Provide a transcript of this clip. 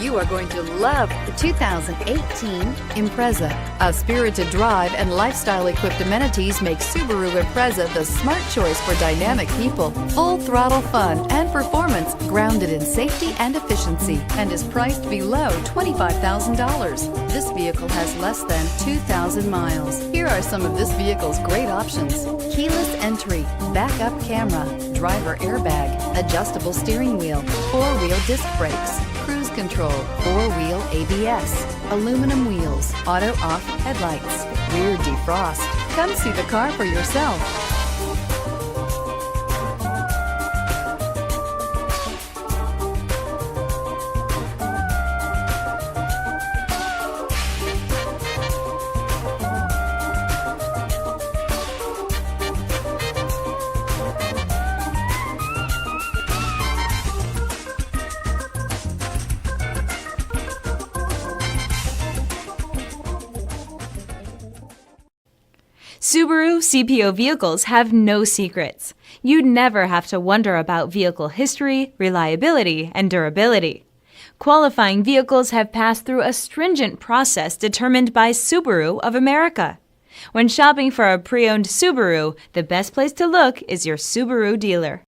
You are going to love the 2018 Impreza. A spirited drive and lifestyle-equipped amenities make Subaru Impreza the smart choice for dynamic people. Full throttle fun and performance grounded in safety and efficiency, and is priced below $25,000. This vehicle has less than 2,000 miles. Here are some of this vehicle's great options: keyless entry, backup camera, driver airbag, adjustable steering wheel, four-wheel disc brakes, cruise control, four-wheel ABS, aluminum wheels, auto-off headlights, rear defrost. Come see the car for yourself. Subaru CPO vehicles have no secrets. You never have to wonder about vehicle history, reliability, and durability. Qualifying vehicles have passed through a stringent process determined by Subaru of America. When shopping for a pre-owned Subaru, the best place to look is your Subaru dealer.